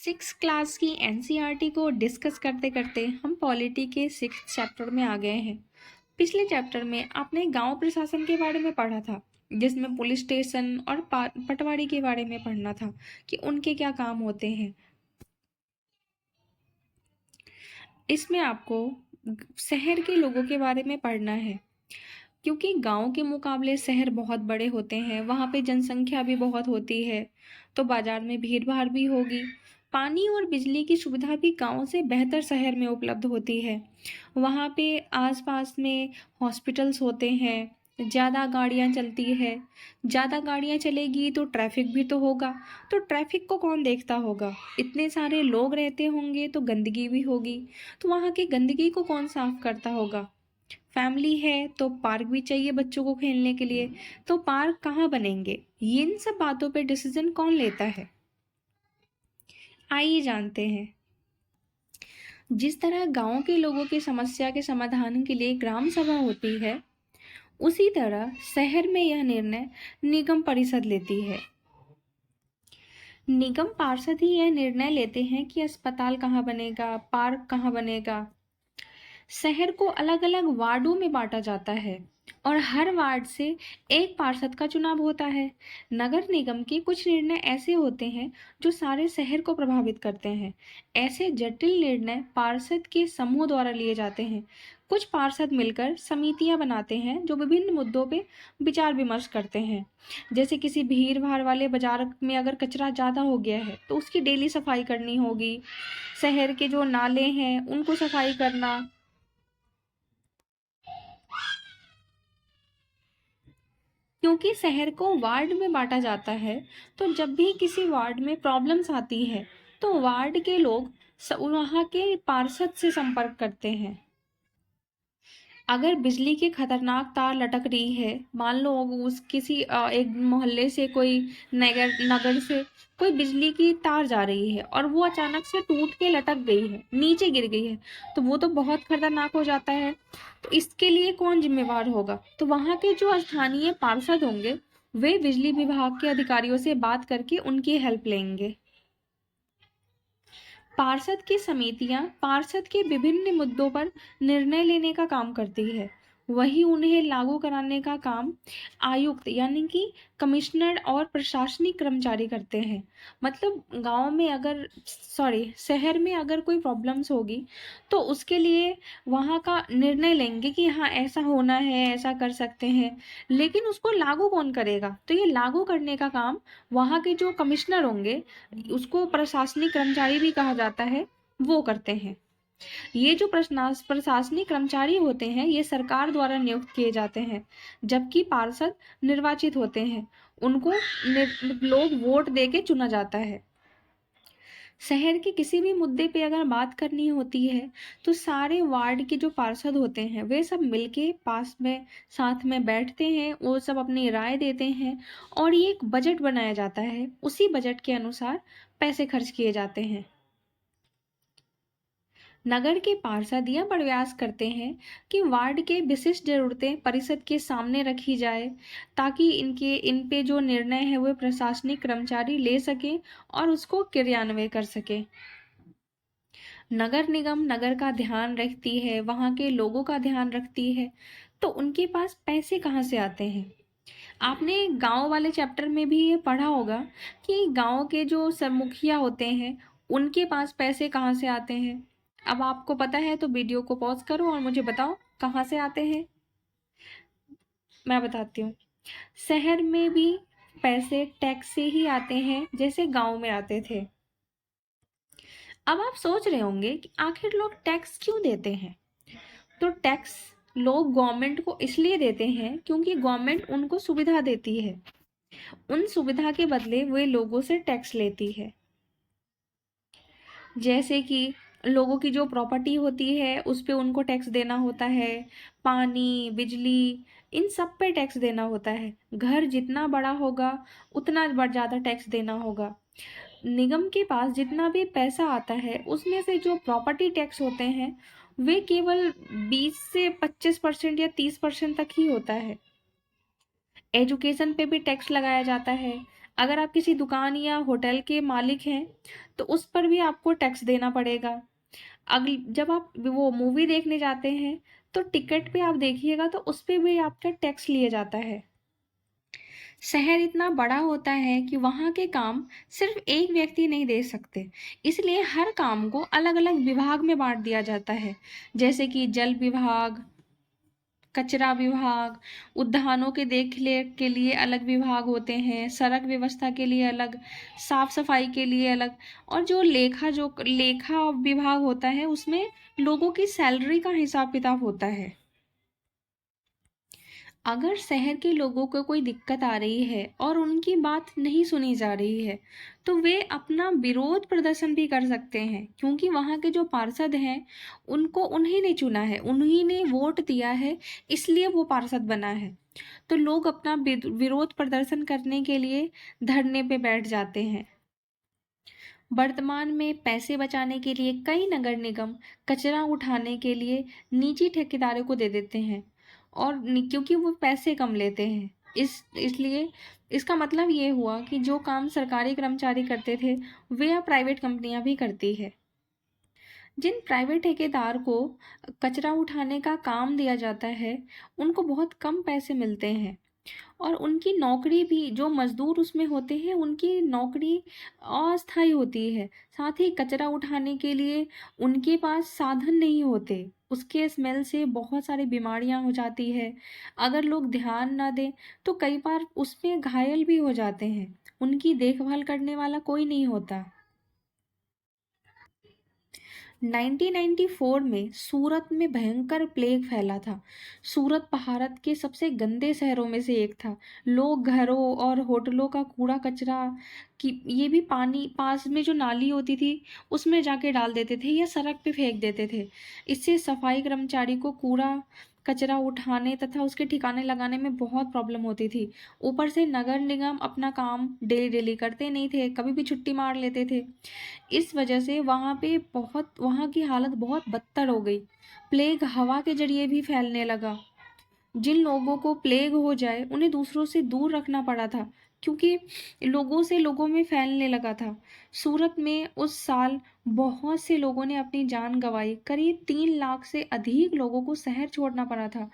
Six class की NCERT को discuss करते करते हम पॉलिटी के सिक्स चैप्टर में आ गए हैं। पिछले चैप्टर में आपने गांव प्रशासन के बारे में पढ़ा था, जिसमें पुलिस स्टेशन और पटवारी के बारे में पढ़ना था कि उनके क्या काम होते हैं। इसमें आपको शहर के लोगों के बारे में पढ़ना है, क्योंकि गांव के मुकाबले शहर बहुत बड़े होते हैं। वहाँ पे जनसंख्या भी बहुत होती है, तो बाजार में भीड़ भाड़ भी होगी। पानी और बिजली की सुविधा भी गांव से बेहतर शहर में उपलब्ध होती है। वहाँ पे आसपास में हॉस्पिटल्स होते हैं, ज़्यादा गाड़ियाँ चलती है। ज़्यादा गाड़ियाँ चलेगी तो ट्रैफिक भी तो होगा, तो ट्रैफिक को कौन देखता होगा? इतने सारे लोग रहते होंगे तो गंदगी भी होगी, तो वहाँ की गंदगी को कौन साफ करता होगा? फैमिली है तो पार्क भी चाहिए बच्चों को खेलने के लिए, तो पार्क कहाँ बनेंगे? इन सब बातों पे डिसीजन कौन लेता है? आइए जानते हैं। जिस तरह गांव के लोगों की समस्या के समाधान के लिए ग्राम सभा होती है, उसी तरह शहर में यह निर्णय निगम परिषद लेती है। निगम पार्षद ही यह निर्णय लेते हैं कि अस्पताल कहाँ बनेगा, पार्क कहाँ बनेगा। शहर को अलग अलग वार्डों में बांटा जाता है और हर वार्ड से एक पार्षद का चुनाव होता है। नगर निगम के कुछ निर्णय ऐसे होते हैं जो सारे शहर को प्रभावित करते हैं। ऐसे जटिल निर्णय पार्षद के समूह द्वारा लिए जाते हैं। कुछ पार्षद मिलकर समितियां बनाते हैं जो विभिन्न मुद्दों पे विचार विमर्श करते हैं। जैसे किसी भीड़ भाड़ वाले बाजार में अगर कचरा ज़्यादा हो गया है तो उसकी डेली सफाई करनी होगी। शहर के जो नाले हैं उनको सफाई करना। क्योंकि शहर को वार्ड में बांटा जाता है, तो जब भी किसी वार्ड में प्रॉब्लम्स आती है तो वार्ड के लोग वहाँ के पार्षद से संपर्क करते हैं। अगर बिजली की खतरनाक तार लटक रही है, मान लो उस किसी एक मोहल्ले से कोई नगर नगर से कोई बिजली की तार जा रही है और वो अचानक से टूट के लटक गई है, नीचे गिर गई है, तो वो तो बहुत खतरनाक हो जाता है। तो इसके लिए कौन जिम्मेवार होगा? तो वहाँ के जो स्थानीय पार्षद होंगे वे बिजली विभाग के अधिकारियों से बात करके उनकी हेल्प लेंगे। पार्षद की समितियां पार्षद के विभिन्न मुद्दों पर निर्णय लेने का काम करती है। वही उन्हें लागू कराने का काम आयुक्त यानी कि कमिश्नर और प्रशासनिक कर्मचारी करते हैं। मतलब गांव में अगर शहर में अगर कोई प्रॉब्लम्स होगी तो उसके लिए वहां का निर्णय लेंगे कि हाँ ऐसा होना है, ऐसा कर सकते हैं, लेकिन उसको लागू कौन करेगा? तो ये लागू करने का काम वहां के जो कमिश्नर होंगे, उसको प्रशासनिक कर्मचारी भी कहा जाता है, वो करते हैं। ये जो प्रशासनिक कर्मचारी होते हैं ये सरकार द्वारा नियुक्त किए जाते हैं, जबकि पार्षद निर्वाचित होते हैं। उनको लोग वोट दे के चुना जाता है। शहर के किसी भी मुद्दे पे अगर बात करनी होती है तो सारे वार्ड के जो पार्षद होते हैं वे सब मिलके पास में साथ में बैठते हैं, वो सब अपनी राय देते हैं और ये एक बजट बनाया जाता है। उसी बजट के अनुसार पैसे खर्च किए जाते हैं। नगर के पार्षद यह प्रयास करते हैं कि वार्ड के विशिष्ट जरूरतें परिषद के सामने रखी जाए, ताकि इन पे जो निर्णय है वो प्रशासनिक कर्मचारी ले सके और उसको क्रियान्वयन कर सके। नगर निगम नगर का ध्यान रखती है, वहाँ के लोगों का ध्यान रखती है, तो उनके पास पैसे कहाँ से आते हैं? आपने गांव वाले चैप्टर में भी ये पढ़ा होगा कि गांव के जो सब मुखिया होते हैं उनके पास पैसे कहाँ से आते हैं। अब आपको पता है तो वीडियो को पॉज करो और मुझे बताओ कहाँ से आते हैं। मैं बताती हूँ। शहर में भी पैसे टैक्स से ही आते हैं जैसे गांव में आते थे। अब आप सोच रहे होंगे कि आखिर लोग टैक्स क्यों देते हैं? तो टैक्स लोग गवर्नमेंट को इसलिए देते हैं क्योंकि गवर्नमेंट उनको सुविधा देती है। उन सुविधा के बदले वे लोगों से टैक्स लेती है। जैसे कि लोगों की जो प्रॉपर्टी होती है उस पे उनको टैक्स देना होता है, पानी बिजली इन सब पे टैक्स देना होता है। घर जितना बड़ा होगा उतना ज़्यादा टैक्स देना होगा। निगम के पास जितना भी पैसा आता है उसमें से जो प्रॉपर्टी टैक्स होते हैं वे केवल 20 से 25% या 30% तक ही होता है। एजुकेशन पे भी टैक्स लगाया जाता है। अगर आप किसी दुकान या होटल के मालिक हैं तो उस पर भी आपको टैक्स देना पड़ेगा। अगली जब आप वो मूवी देखने जाते हैं तो टिकट पे आप देखिएगा तो उस पे भी आपका टैक्स लिया जाता है। शहर इतना बड़ा होता है कि वहाँ के काम सिर्फ एक व्यक्ति नहीं दे सकते, इसलिए हर काम को अलग अलग विभाग में बांट दिया जाता है, जैसे कि जल विभाग, कचरा विभाग, उद्यानों के देखरेख के लिए अलग विभाग होते हैं, सड़क व्यवस्था के लिए अलग, साफ सफाई के लिए अलग, और जो लेखा विभाग होता है उसमें लोगों की सैलरी का हिसाब किताब होता है। अगर शहर के लोगों को कोई दिक्कत आ रही है और उनकी बात नहीं सुनी जा रही है तो वे अपना विरोध प्रदर्शन भी कर सकते हैं, क्योंकि वहाँ के जो पार्षद हैं उनको उन्हीं ने चुना है, उन्हीं ने वोट दिया है, इसलिए वो पार्षद बना है। तो लोग अपना विरोध प्रदर्शन करने के लिए धरने पे बैठ जाते हैं। वर्तमान में पैसे बचाने के लिए कई नगर निगम कचरा उठाने के लिए निजी ठेकेदारों को दे देते हैं, और क्योंकि वो पैसे कम लेते हैं, इसलिए इसका मतलब ये हुआ कि जो काम सरकारी कर्मचारी करते थे वे अब प्राइवेट कंपनियां भी करती है। जिन प्राइवेट ठेकेदार को कचरा उठाने का काम दिया जाता है उनको बहुत कम पैसे मिलते हैं, और उनकी नौकरी भी, जो मजदूर उसमें होते हैं उनकी नौकरी अस्थायी होती है। साथ ही कचरा उठाने के लिए उनके पास साधन नहीं होते, उसके स्मेल से बहुत सारी बीमारियां हो जाती है। अगर लोग ध्यान ना दें तो कई बार उसमें घायल भी हो जाते हैं, उनकी देखभाल करने वाला कोई नहीं होता। 1994 में सूरत में भयंकर प्लेग फैला था। सूरत भारत के सबसे गंदे शहरों में से एक था। लोग घरों और होटलों का कूड़ा कचरा की ये भी पानी पास में जो नाली होती थी उसमें जाके डाल देते थे या सड़क पे फेंक देते थे। इससे सफाई कर्मचारी को कूड़ा कचरा उठाने तथा उसके ठिकाने लगाने में बहुत प्रॉब्लम होती थी। ऊपर से नगर निगम अपना काम डेली डेली करते नहीं थे, कभी भी छुट्टी मार लेते थे। इस वजह से वहाँ की हालत बहुत बदतर हो गई। प्लेग हवा के जरिए भी फैलने लगा। जिन लोगों को प्लेग हो जाए उन्हें दूसरों से दूर रखना पड़ा था, क्योंकि लोगों से लोगों में फैलने लगा था। सूरत में उस साल बहुत से लोगों ने अपनी जान गंवाई। करीब 3 लाख से अधिक लोगों को शहर छोड़ना पड़ा था।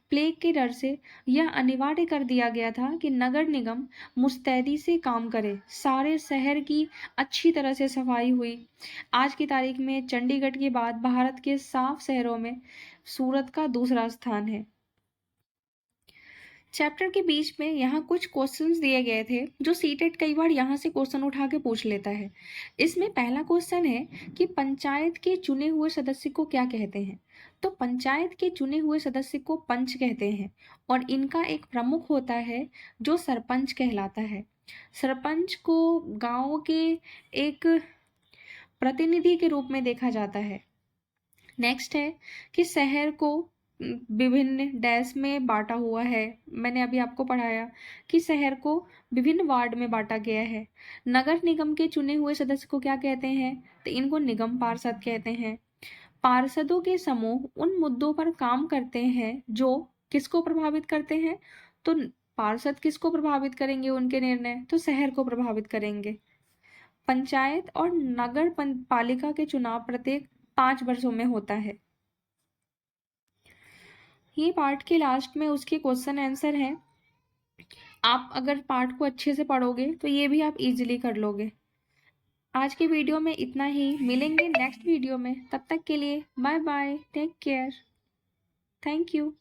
प्लेग के डर से यह अनिवार्य कर दिया गया था कि नगर निगम मुस्तैदी से काम करे। सारे शहर की अच्छी तरह से सफाई हुई। आज की तारीख में चंडीगढ़ के बाद भारत के साफ शहरों में सूरत का दूसरा स्थान है। चैप्टर के बीच में यहाँ कुछ क्वेश्चंस दिए गए थे जो सीटेट कई बार यहाँ से क्वेश्चन उठा के पूछ लेता है। इसमें पहला क्वेश्चन है कि पंचायत के चुने हुए सदस्य को क्या कहते हैं। तो पंचायत के चुने हुए सदस्य को पंच कहते हैं, और इनका एक प्रमुख होता है जो सरपंच कहलाता है। सरपंच को गांव के एक प्रतिनिधि के रूप में देखा जाता है। नेक्स्ट है कि शहर को विभिन्न डैश में बांटा हुआ है। मैंने अभी आपको पढ़ाया कि शहर को विभिन्न वार्ड में बांटा गया है। नगर निगम के चुने हुए सदस्य को क्या कहते हैं, तो इनको निगम पार्षद कहते हैं। पार्षदों के समूह उन मुद्दों पर काम करते हैं जो किसको प्रभावित करते हैं, तो पार्षद किसको प्रभावित करेंगे, उनके निर्णय तो शहर को प्रभावित करेंगे। पंचायत और नगर पालिका के चुनाव प्रत्येक 5 वर्षों में होता है। ये पार्ट के लास्ट में उसके क्वेश्चन आंसर हैं। आप अगर पार्ट को अच्छे से पढ़ोगे तो ये भी आप इजीली कर लोगे। आज के वीडियो में इतना ही, मिलेंगे नेक्स्ट वीडियो में। तब तक के लिए bye bye, take care, thank you.